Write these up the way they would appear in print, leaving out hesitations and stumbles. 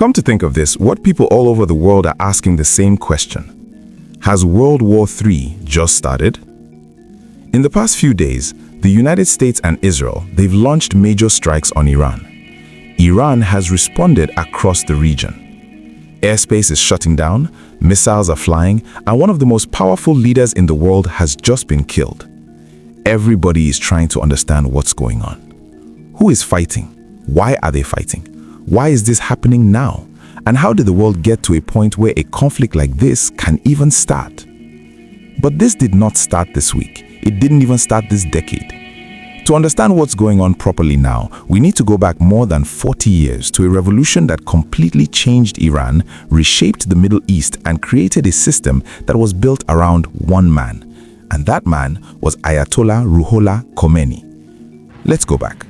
Come to think of this, what people all over the world are asking the same question. Has World War III just started? In the past few days, the United States and Israel, they've launched major strikes on Iran. Iran has responded across the region. Airspace is shutting down, missiles are flying, and one of the most powerful leaders in the world has just been killed. Everybody is trying to understand what's going on. Who is fighting? Why are they fighting? Why is this happening now? And how did the world get to a point where a conflict like this can even start? But this did not start this week. It didn't even start this decade. To understand what's going on properly now, we need to go back more than 40 years to a revolution that completely changed Iran, reshaped the Middle East, and created a system that was built around one man. And that man was Ayatollah Ruhollah Khomeini. Let's go back.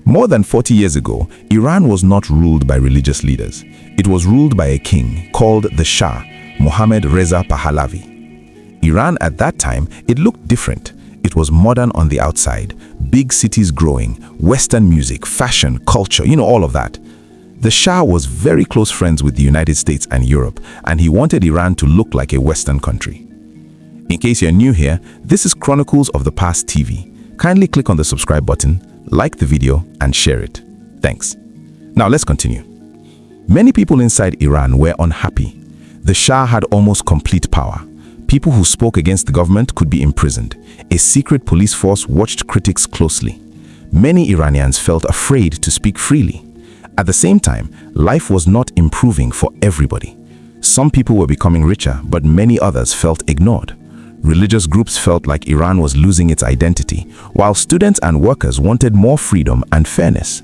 More than 40 years ago, Iran was not ruled by religious leaders. It was ruled by a king called the Shah, Mohammad Reza Pahlavi. Iran at that time, it looked different. It was modern on the outside, big cities growing, Western music, fashion, culture, all of that. The Shah was very close friends with the United States and Europe, and he wanted Iran to look like a Western country. In case you're new here, this is Chronicles of the Past TV. Kindly click on the subscribe button, like the video, and share it. Thanks. Now let's continue. Many people inside Iran were unhappy. The Shah had almost complete power. People who spoke against the government could be imprisoned. A secret police force watched critics closely. Many Iranians felt afraid to speak freely. At the same time, life was not improving for everybody. Some people were becoming richer, but many others felt ignored. Religious groups felt like Iran was losing its identity, while students and workers wanted more freedom and fairness.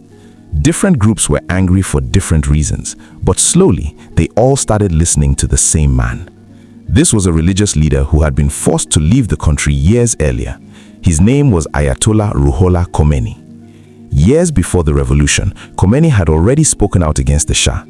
Different groups were angry for different reasons, but slowly they all started listening to the same man. This was a religious leader who had been forced to leave the country years earlier. His name was Ayatollah Ruhollah Khomeini. Years before the revolution, Khomeini had already spoken out against the Shah.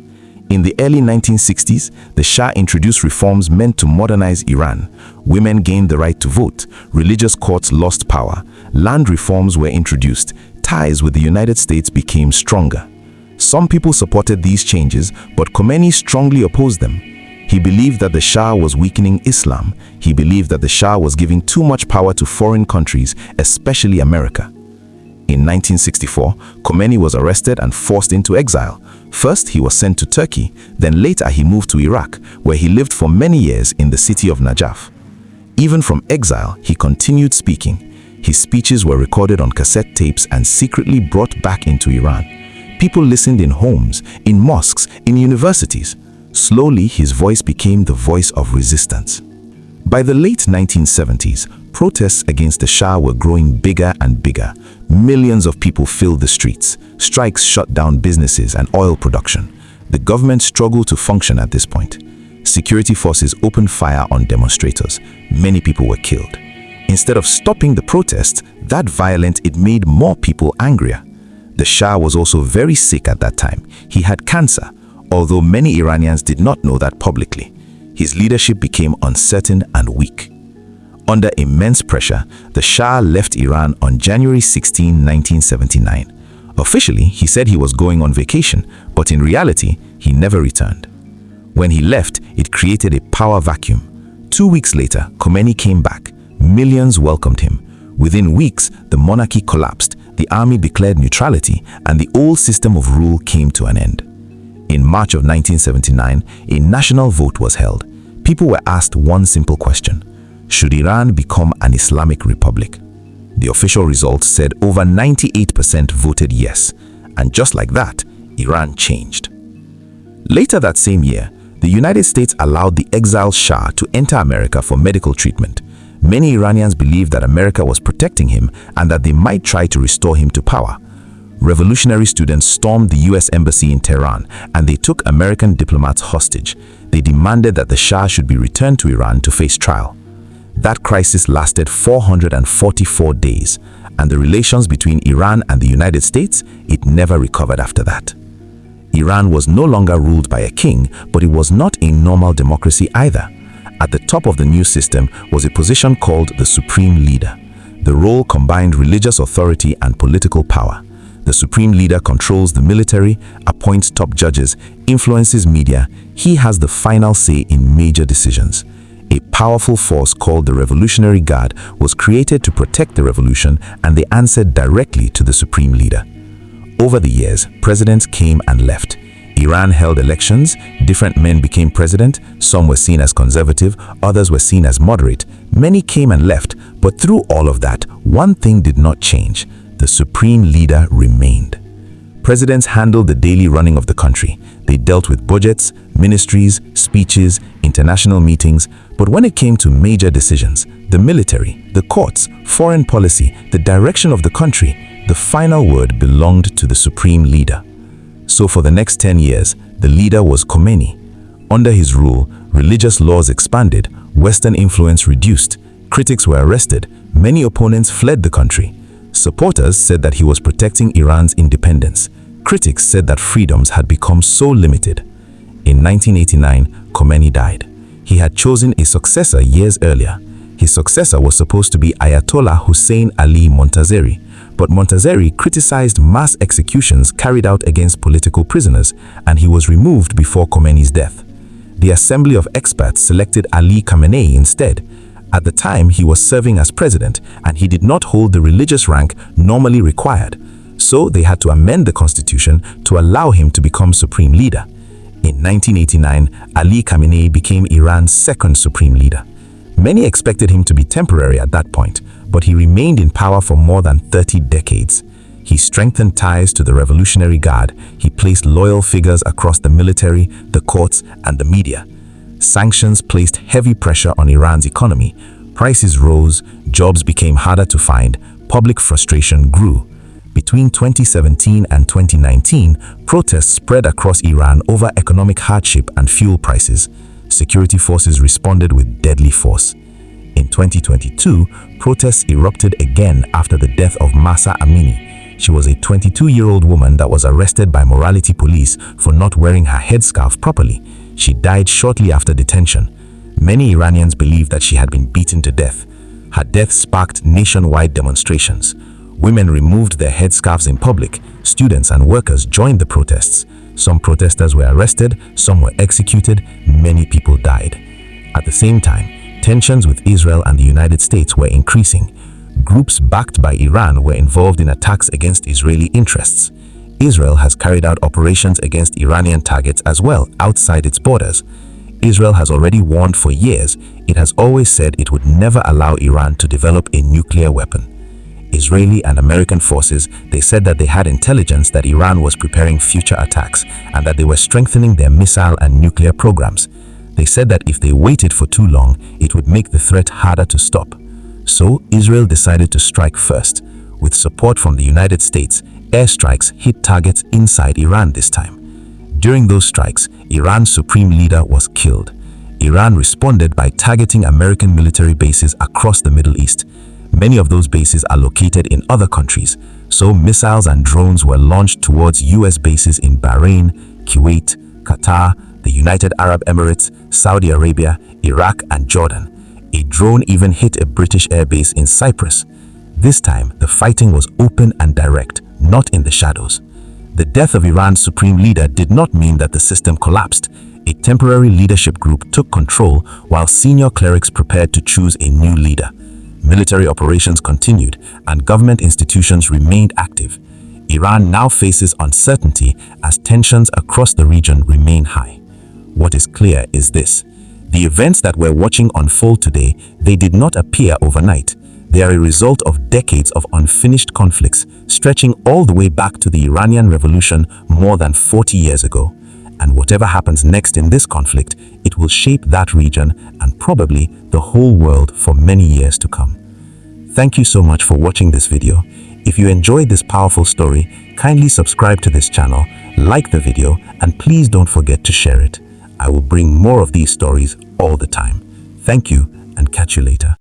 In the early 1960s, the Shah introduced reforms meant to modernize Iran. Women gained the right to vote, religious courts lost power, land reforms were introduced, ties with the United States became stronger. Some people supported these changes, but Khomeini strongly opposed them. He believed that the Shah was weakening Islam. He believed that the Shah was giving too much power to foreign countries, especially America. In 1964, Khomeini was arrested and forced into exile. First, he was sent to Turkey, then later he moved to Iraq, where he lived for many years in the city of Najaf. Even from exile, he continued speaking. His speeches were recorded on cassette tapes and secretly brought back into Iran. People listened in homes, in mosques, in universities. Slowly, his voice became the voice of resistance. By the late 1970s, protests against the Shah were growing bigger and bigger. Millions of people filled the streets. Strikes shut down businesses and oil production. The government struggled to function at this point. Security forces opened fire on demonstrators. Many people were killed. Instead of stopping the protests, that violence, it made more people angrier. The Shah was also very sick at that time. He had cancer, although many Iranians did not know that publicly. His leadership became uncertain and weak. Under immense pressure, the Shah left Iran on January 16, 1979. Officially, he said he was going on vacation, but in reality, he never returned. When he left, it created a power vacuum. 2 weeks later, Khomeini came back. Millions welcomed him. Within weeks, the monarchy collapsed, the army declared neutrality, and the old system of rule came to an end. In March of 1979, a national vote was held. People were asked one simple question: should Iran become an Islamic republic? The official results said over 98% voted yes, and just like that, Iran changed. Later that same year, the United States allowed the exiled Shah to enter America for medical treatment. Many Iranians believed that America was protecting him and that they might try to restore him to power. Revolutionary students stormed the US embassy in Tehran and they took American diplomats hostage. They demanded that the Shah should be returned to Iran to face trial. That crisis lasted 444 days, and the relations between Iran and the United States, it never recovered after that. Iran was no longer ruled by a king, but it was not a normal democracy either. At the top of the new system was a position called the Supreme Leader. The role combined religious authority and political power. The supreme leader controls the military, appoints top judges, influences media. He has the final say in major decisions. A powerful force called the Revolutionary Guard was created to protect the revolution, and they answered directly to the supreme leader. Over the years, presidents came and left. Iran held elections, different men became president, some were seen as conservative, others were seen as moderate. Many came and left, but through all of that, one thing did not change. The supreme leader remained. Presidents handled the daily running of the country. They dealt with budgets, ministries, speeches, international meetings, but when it came to major decisions, the military, the courts, foreign policy, the direction of the country, the final word belonged to the supreme leader. So for the next 10 years, the leader was Khomeini. Under his rule, religious laws expanded, Western influence reduced, critics were arrested, many opponents fled the country. Supporters said that he was protecting Iran's independence. Critics said that freedoms had become so limited. In 1989, Khomeini died. He had chosen a successor years earlier. His successor was supposed to be Ayatollah Hussein Ali Montazeri, but Montazeri criticized mass executions carried out against political prisoners, and he was removed before Khomeini's death. The assembly of experts selected Ali Khamenei instead. At the time, he was serving as president, and he did not hold the religious rank normally required. So they had to amend the constitution to allow him to become supreme leader. In 1989, Ali Khamenei became Iran's second supreme leader. Many expected him to be temporary at that point, but he remained in power for more than 30 decades. He strengthened ties to the Revolutionary Guard. He placed loyal figures across the military, the courts, and the media. Sanctions placed heavy pressure on Iran's economy. Prices rose, jobs became harder to find, public frustration grew. Between 2017 and 2019, protests spread across Iran over economic hardship and fuel prices. Security forces responded with deadly force. In 2022, protests erupted again after the death of Mahsa Amini. She was a 22-year-old woman that was arrested by morality police for not wearing her headscarf properly. She died shortly after detention. Many Iranians believe that she had been beaten to death. Her death sparked nationwide demonstrations. Women removed their headscarves in public. Students and workers joined the protests. Some protesters were arrested, some were executed, many people died. At the same time, tensions with Israel and the United States were increasing. Groups backed by Iran were involved in attacks against Israeli interests. Israel has carried out operations against Iranian targets as well outside its borders. Israel has already warned for years. It has always said it would never allow Iran to develop a nuclear weapon. Israeli and American forces, they said that they had intelligence that Iran was preparing future attacks and that they were strengthening their missile and nuclear programs. They said that if they waited for too long, it would make the threat harder to stop. So Israel decided to strike first. With support from the United States, airstrikes hit targets inside Iran this time. During those strikes, Iran's supreme leader was killed. Iran responded by targeting American military bases across the Middle East. Many of those bases are located in other countries, so missiles and drones were launched towards US bases in Bahrain, Kuwait, Qatar, the United Arab Emirates, Saudi Arabia, Iraq, and Jordan. A drone even hit a British airbase in Cyprus. This time, the fighting was open and direct, not in the shadows. The death of Iran's supreme leader did not mean that the system collapsed. A temporary leadership group took control while senior clerics prepared to choose a new leader. Military operations continued and government institutions remained active. Iran now faces uncertainty as tensions across the region remain high. What is clear is this: the events that we're watching unfold today, they did not appear overnight. They are a result of decades of unfinished conflicts stretching all the way back to the Iranian Revolution more than 40 years ago. And whatever happens next in this conflict, it will shape that region and probably the whole world for many years to come. Thank you so much for watching this video. If you enjoyed this powerful story, kindly subscribe to this channel, like the video, and please don't forget to share it. I will bring more of these stories all the time. Thank you and catch you later.